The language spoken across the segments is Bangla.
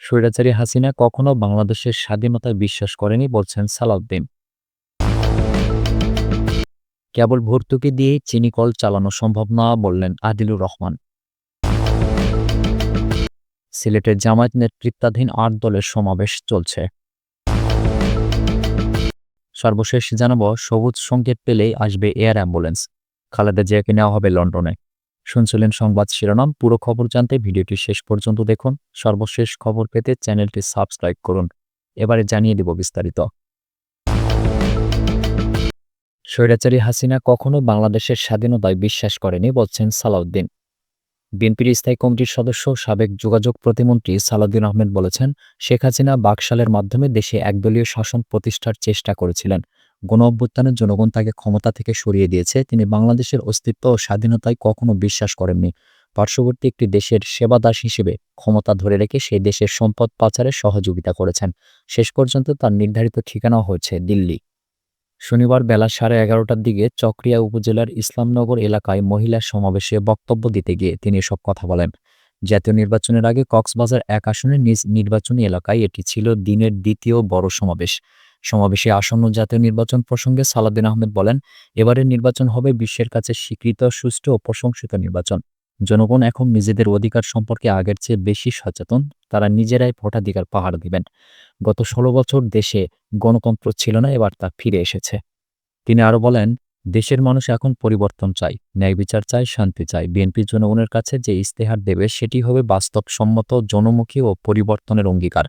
স্বৈরাচারী হাসিনা কখনো বাংলাদেশের স্বাধীনতায় বিশ্বাস করেনি বলছেন সালাউদ্দিন। কেবল ভর্তুকি দিয়েই চিনি কল চালানো সম্ভব না বললেন আদিলুর রহমান। সিলেটের জামায়াত নেতৃত্বাধীন ৮ দলের সমাবেশ চলছে। সর্বশেষ জানাবো, সবুজ সংকেত পেলেই আসবে এয়ার অ্যাম্বুলেন্স। খালেদা জিয়াকে নেওয়া হবে লন্ডনে। শুনছিলেন সংবাদ শিরোনাম। পুরো খবর জানতে ভিডিওটি শেষ পর্যন্ত দেখুন। সর্বশেষ খবর পেতে চ্যানেলটি সাবস্ক্রাইব করুন। এবারে জানিয়ে দিব বিস্তারিত। স্বৈরাচারী হাসিনা কখনো বাংলাদেশের স্বাধীনতায় বিশ্বাস করেনি বলছেন সালাউদ্দিন। বিএনপির স্থায়ী কমিটির সদস্য সাবেক যোগাযোগ প্রতিমন্ত্রী সালাউদ্দিন আহমেদ বলেছেন, শেখ হাসিনা বাকশালের মাধ্যমে দেশে একদলীয় শাসন প্রতিষ্ঠার চেষ্টা করেছিলেন। গণঅভ্যুত্থানের জনগণ তাকে ক্ষমতা থেকে সরিয়ে দিয়েছে। তিনি বাংলাদেশের অস্তিত্ব ও স্বাধীনতায় কখনো বিশ্বাস করেননি। পার্শ্ববর্তী একটি দেশের সেবাদাস হিসেবে ক্ষমতা ধরে রেখে সেই দেশের সম্পদ পাচারে সহযোগিতা করেছেন। শেষ পর্যন্ত তার নির্ধারিত ঠিকানাও হয়েছে দিল্লি। শনিবার বেলা 11:30টার দিকে চকরিয়া উপজেলার ইসলামনগর এলাকায় মহিলা সমাবেশে বক্তব্য দিতে গিয়ে তিনি এসব কথা বলেন। জাতীয় নির্বাচনের আগে কক্সবাজার ১ আসনের নিজ নির্বাচনী এলাকায় এটি ছিল দিনের দ্বিতীয় বড় সমাবেশ। সমাবেশে আসন্ন জাতীয় নির্বাচন প্রসঙ্গে সালাউদ্দিন আহমেদ বলেন, এবারের নির্বাচন হবে বিশ্বের কাছে স্বীকৃত, সুষ্ঠু ও প্রশংসিত নির্বাচন। জনগণ এখন নিজেদের অধিকার সম্পর্কে আগের চেয়ে বেশি সচেতন। তারা নিজেরাই ভোটাধিকার পাহারা দিবেন। গত ১৬ বছর দেশে গণতন্ত্র ছিল না, এবার তা ফিরে এসেছে। তিনি আরও বলেন, দেশের মানুষ এখন পরিবর্তন চায়, ন্যায় বিচার চায়, শান্তি চায়। বিএনপি জনগণের কাছে যে ইস্তেহার দেবে সেটি হবে বাস্তবসম্মত, জনমুখী ও পরিবর্তনের অঙ্গীকার।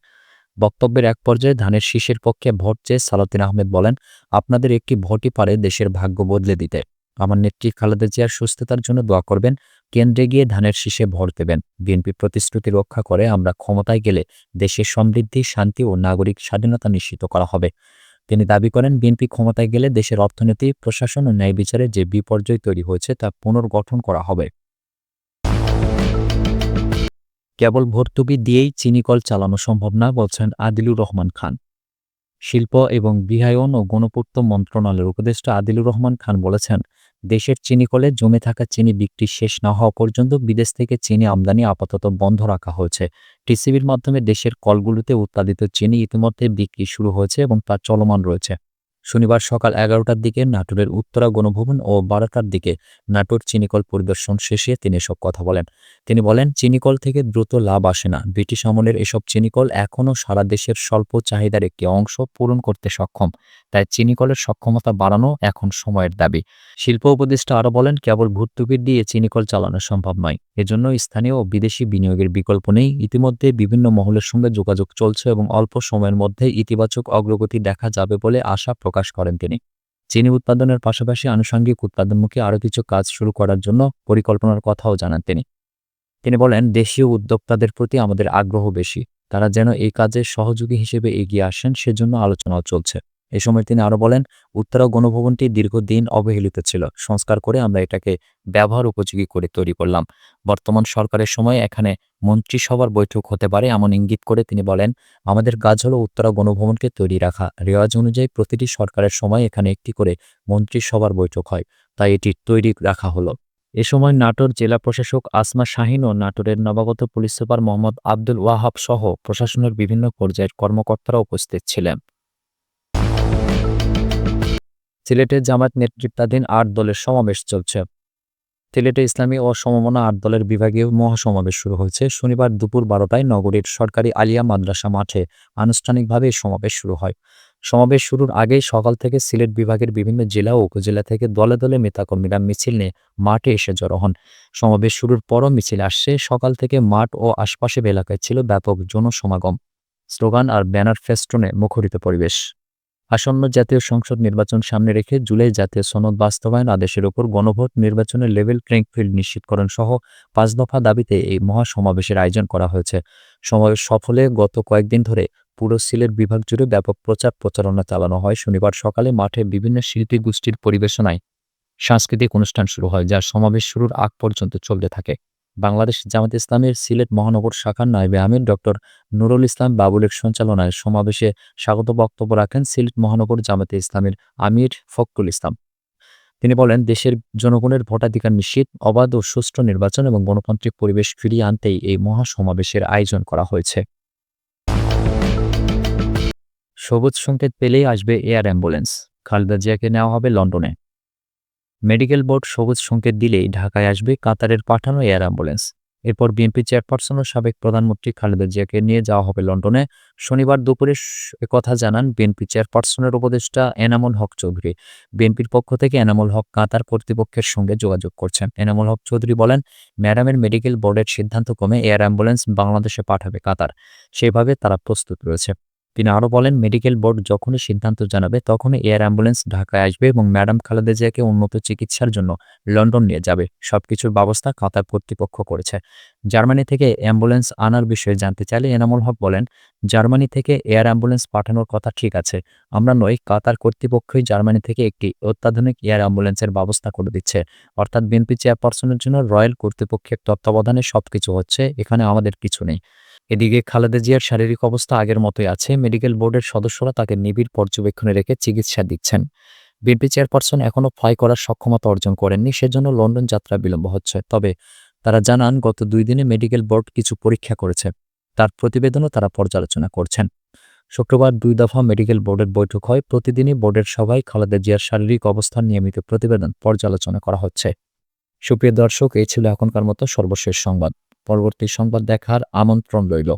বক্তব্যের এক পর্যায়ে ধানের শীষের পক্ষে ভোট চেয়ে সালাউদ্দিন আহমেদ বলেন, আপনাদের একটি ভোটই পারে দেশের ভাগ্য বদলে দিতে। আমার নেত্রী খালেদা জিয়ার সুস্থতার জন্য দোয়া করবেন। কেন্দ্রে গিয়ে ধানের শীষে ভোট দেবেন। বিএনপি প্রতিশ্রুতি রক্ষা করে আমরা ক্ষমতায় গেলে দেশের সমৃদ্ধি, শান্তি ও নাগরিক স্বাধীনতা নিশ্চিত করা হবে। তিনি দাবি করেন, বিএনপি ক্ষমতায় গেলে দেশের অর্থনীতি, প্রশাসন ও ন্যায় বিচারে যে বিপর্যয় তৈরি হয়েছে তা পুনর্গঠন করা হবে। কেবল ভর্তুকি দিয়েই চিনি কল চালানো সম্ভব না বলছেন আদিলুর রহমান খান। শিল্প এবং গৃহায়ন ও গণপূর্ত মন্ত্রণালয়ের উপদেষ্টা আদিলুর রহমান খান বলেছেন, দেশের চিনি কলে জমে থাকা চিনি বিক্রি শেষ না হওয়া পর্যন্ত বিদেশ থেকে চিনি আমদানি আপাতত বন্ধ রাখা হয়েছে। টিসিবির মাধ্যমে দেশের কলগুলোতে উৎপাদিত চিনি ইতিমধ্যে বিক্রি শুরু হয়েছে এবং তা চলমান রয়েছে। শনিবার সকাল 11টার দিকে নাটোরের উত্তরা গণভবন ও 12টার দিকে নাটোর চিনিকল পরিদর্শন শেষে তিনি এসব কথা বলেন। তিনি বলেন, চিনিকল থেকে দ্রুত লাভ আসে না। ব্রিটিশ আমলের এসব চিনিকল এখনও সারা দেশের স্বল্প চাহিদার একটি অংশ পূরণ করতে সক্ষম। তাই চিনিকলের সক্ষমতা বাড়ানো এখন সময়ের দাবি। শিল্প উপদেষ্টা আরও বলেন, কেবল ভর্তুকি দিয়ে চিনিকল চালানো সম্ভব নয়। এজন্য স্থানীয় ও বিদেশি বিনিয়োগের বিকল্প নেই। ইতিমধ্যে বিভিন্ন মহলের সঙ্গে যোগাযোগ চলছে এবং অল্প সময়ের মধ্যে ইতিবাচক অগ্রগতি দেখা যাবে বলে আশা প্রকাশ করেন তিনি। চিনি উৎপাদনের পাশাপাশি আনুষঙ্গিক উৎপাদনমুখী আরও কিছু কাজ শুরু করার জন্য পরিকল্পনার কথাও জানান তিনি। তিনি বলেন, দেশীয় উদ্যোক্তাদের প্রতি আমাদের আগ্রহ বেশি। তারা যেন এই কাজে সহযোগী হিসেবে এগিয়ে আসেন সেজন্য আলোচনাও চলছে। এ সময় তিনি আরও বলেন, উত্তরা গণভবনটি দীর্ঘদিন অবহেলিত ছিল। সংস্কার করে আমরা এটাকে ব্যবহার উপযোগী করে তৈরি করলাম। বর্তমান সরকারের সময় এখানে মন্ত্রিসভার বৈঠক হতে পারে এমন ইঙ্গিত করে তিনি বলেন, আমাদের কাজ হলো উত্তরা গণভবনকে তৈরি রাখা। রেওয়াজ অনুযায়ী প্রতিটি সরকারের সময় এখানে একটি করে মন্ত্রিসভার বৈঠক হয়, তাই এটি তৈরি রাখা হলো। এ সময় নাটোর জেলা প্রশাসক আসমা শাহীন ও নাটোরের নবাগত পুলিশ সুপার মোহাম্মদ আব্দুল ওয়াহাব সহ প্রশাসনের বিভিন্ন পর্যায়ের কর্মকর্তারা উপস্থিত ছিলেন। সিলেটে জামায়াত নেতৃত্বাধীন ৮ দলের সমাবেশ চলছে। সিলেটে ইসলামী ও সমমনা ৮ দলের বিভাগীয় মহাসমাবেশ শুরু হয়েছে। শনিবার দুপুর 12টায় নগরীর সরকারি আলিয়া মাদ্রাসা মাঠে আনুষ্ঠানিকভাবে এই সমাবেশ শুরু হয়। সমাবেশ শুরুর আগেই সকাল থেকে সিলেট বিভাগের বিভিন্ন জেলা ও উপজেলা থেকে দলে দলে নেতাকর্মীরা মিছিল নিয়ে মাঠে এসে জড়ো হন। সমাবেশ শুরুর পরও মিছিল আসছে। সকাল থেকে মাঠ ও আশপাশের এলাকায় ছিল ব্যাপক জনসমাগম। স্লোগান আর ব্যানার ফেস্টুনে মুখরিত পরিবেশ। আসন্ন জাতীয় সংসদ নির্বাচন সামনে রেখে জুলাই জাতীয় সনদ বাস্তবায়ন আদেশের ওপর গণভোট, নির্বাচনের লেভেল প্লেইং ফিল্ড নিশ্চিতকরণ সহ ৫ দফা দাবিতে এই মহাসমাবেশের আয়োজন করা হয়েছে। সমাবেশ সফলে গত কয়েকদিন ধরে পুরো সিলেট বিভাগ জুড়ে ব্যাপক প্রচার প্রচারণা চালানো হয়। শনিবার সকালে মাঠে বিভিন্ন শিল্পী গোষ্ঠীর পরিবেশনায় সাংস্কৃতিক অনুষ্ঠান শুরু হয়, যা সমাবেশ শুরুর আগ পর্যন্ত চলতে থাকে। বাংলাদেশ জামায়াতে ইসলামীর সিলেট মহানগর শাখার নায়েবে আমির ডক্টর নুরুল ইসলাম বাবুলের সঞ্চালনায় সমাবেশে স্বাগত বক্তব্য রাখেন সিলেট মহানগর জামায়াতে ইসলামীর আমির ফখরুল ইসলাম। তিনি বলেন, দেশের জনগণের ভোটাধিকার নিশ্চিত, অবাধ ও সুষ্ঠু নির্বাচন এবং গণতান্ত্রিক পরিবেশ ফিরিয়ে আনতেই এই মহাসমাবেশের আয়োজন করা হয়েছে। সবুজ সংকেত পেলেই আসবে এয়ার অ্যাম্বুলেন্স, খালেদা জিয়াকে নেওয়া হবে লন্ডনে। মেডিকেল বোর্ড সবুজ সংকেত দিলেই ঢাকায় আসবে কাতারের পাঠানো এয়ার অ্যাম্বুলেন্স। এরপর বিএনপি চেয়ারপারসন ও সাবেক প্রধানমন্ত্রী খালেদা জিয়াকে নিয়ে যাওয়া হবে লন্ডনে। শনিবার দুপুরে একথা জানান বিএনপি চেয়ারপারসনের উপদেষ্টা এনামুল হক চৌধুরী। বিএনপির পক্ষ থেকে এনামুল হক কাতার কর্তৃপক্ষের সঙ্গে যোগাযোগ করছেন। এনামুল হক চৌধুরী বলেন, ম্যাডামের মেডিকেল বোর্ডের সিদ্ধান্ত ক্রমে এয়ার অ্যাম্বুলেন্স বাংলাদেশে পাঠাবে কাতার, সেভাবে তারা প্রস্তুত রয়েছে। তিনি আরও বলেন, মেডিকেল বোর্ড যখনই সিদ্ধান্ত জানাবে তখনই এয়ার অ্যাম্বুলেন্স ঢাকায় আসবে এবং ম্যাডাম খালেদা জিয়াকে উন্নত চিকিৎসার জন্য লন্ডন নিয়ে যাবে। সবকিছুর ব্যবস্থা কাতার কর্তৃপক্ষ করেছে। জার্মানি থেকে অ্যাম্বুলেন্স আনার বিষয়ে জানতে চাইলে এনামুল হক বলেন, জার্মানি থেকে এয়ার অ্যাম্বুলেন্স পাঠানোর কথা ঠিক আছে, আমরা নই, কাতার কর্তৃপক্ষই জার্মানি থেকে একটি অত্যাধুনিক এয়ার অ্যাম্বুলেন্সের ব্যবস্থা করে দিচ্ছে। অর্থাৎ বিএনপি চেয়ারপারসনের জন্য রয়্যাল কর্তৃপক্ষের তত্ত্বাবধানে সবকিছু হচ্ছে, এখানে আমাদের কিছু নেই। এদিকে খালেদা জিয়ার শারীরিক অবস্থা আগের মতোই আছে। মেডিকেল বোর্ডের সদস্যরা তাকে নিবিড় পর্যবেক্ষণে রেখে চিকিৎসা দিচ্ছেন। বিএনপি চেয়ারপারসন এখনও ফ্লাই করার সক্ষমতা অর্জন করেননি, সেজন্য লন্ডন যাত্রা বিলম্ব হচ্ছে। তবে তারা জানান, গত 2 দিনে মেডিকেল বোর্ড কিছু পরীক্ষা করেছে, তার প্রতিবেদনও তারা পর্যালোচনা করছেন। শুক্রবার 2 দফা মেডিকেল বোর্ডের বৈঠক হয়। প্রতিদিনই বোর্ডের সভায় খালেদা জিয়ার শারীরিক অবস্থার নিয়মিত প্রতিবেদন পর্যালোচনা করা হচ্ছে। সুপ্রিয় দর্শক, এই ছিল এখনকার মতো সর্বশেষ সংবাদ। পরবর্তী সংবাদ দেখার আমন্ত্রণ রইল।